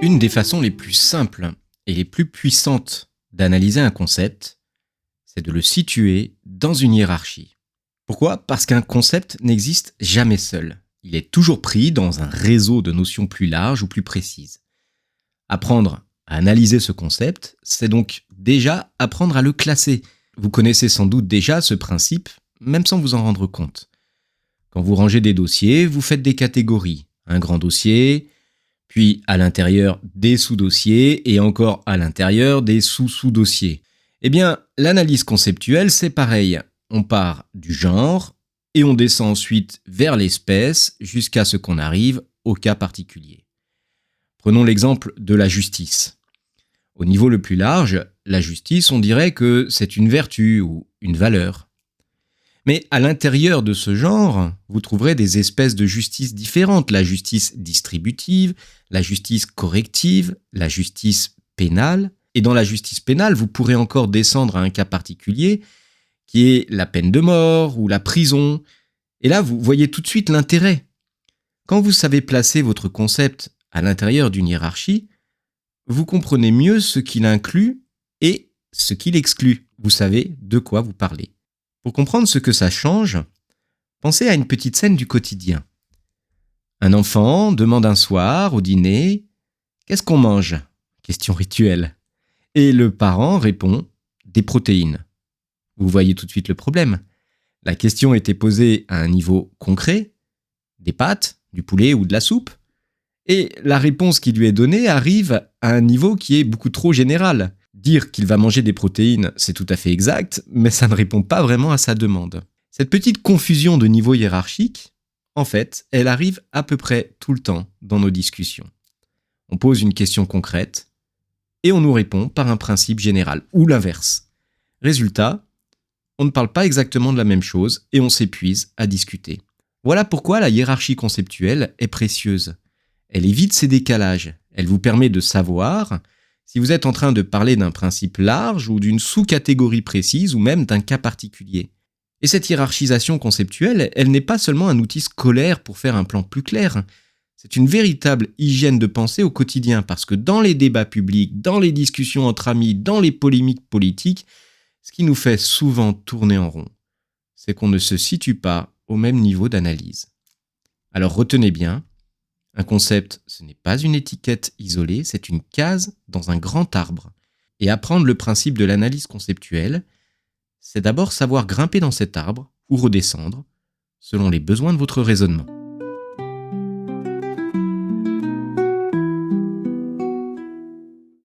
Une des façons les plus simples et les plus puissantes d'analyser un concept, c'est de le situer dans une hiérarchie. Pourquoi ? Parce qu'un concept n'existe jamais seul. Il est toujours pris dans un réseau de notions plus larges ou plus précises. Apprendre à analyser ce concept, c'est donc déjà apprendre à le classer. Vous connaissez sans doute déjà ce principe, même sans vous en rendre compte. Quand vous rangez des dossiers, vous faites des catégories. Un grand dossier, puis à l'intérieur des sous-dossiers et encore à l'intérieur des sous-sous-dossiers. Eh bien, l'analyse conceptuelle, c'est pareil. On part du genre et on descend ensuite vers l'espèce jusqu'à ce qu'on arrive au cas particulier. Prenons l'exemple de la justice. Au niveau le plus large, la justice, on dirait que c'est une vertu ou une valeur. Mais à l'intérieur de ce genre, vous trouverez des espèces de justice différentes. La justice distributive, la justice corrective, la justice pénale. Et dans la justice pénale, vous pourrez encore descendre à un cas particulier qui est la peine de mort ou la prison. Et là, vous voyez tout de suite l'intérêt. Quand vous savez placer votre concept à l'intérieur d'une hiérarchie, vous comprenez mieux ce qu'il inclut et ce qu'il exclut. Vous savez de quoi vous parlez. Pour comprendre ce que ça change, pensez à une petite scène du quotidien. Un enfant demande un soir au dîner « Qu'est-ce qu'on mange ?» Question rituelle. Et le parent répond « Des protéines ». Vous voyez tout de suite le problème. La question était posée à un niveau concret, des pâtes, du poulet ou de la soupe, et la réponse qui lui est donnée arrive à un niveau qui est beaucoup trop général. Dire qu'il va manger des protéines, c'est tout à fait exact, mais ça ne répond pas vraiment à sa demande. Cette petite confusion de niveau hiérarchique, en fait, elle arrive à peu près tout le temps dans nos discussions. On pose une question concrète et on nous répond par un principe général, ou l'inverse. Résultat, on ne parle pas exactement de la même chose et on s'épuise à discuter. Voilà pourquoi la hiérarchie conceptuelle est précieuse. Elle évite ces décalages. Elle vous permet de savoir si vous êtes en train de parler d'un principe large ou d'une sous-catégorie précise ou même d'un cas particulier. Et cette hiérarchisation conceptuelle, elle n'est pas seulement un outil scolaire pour faire un plan plus clair. C'est une véritable hygiène de pensée au quotidien parce que dans les débats publics, dans les discussions entre amis, dans les polémiques politiques, ce qui nous fait souvent tourner en rond, c'est qu'on ne se situe pas au même niveau d'analyse. Alors retenez bien, un concept, ce n'est pas une étiquette isolée, c'est une case dans un grand arbre. Et apprendre le principe de l'analyse conceptuelle, c'est d'abord savoir grimper dans cet arbre ou redescendre selon les besoins de votre raisonnement.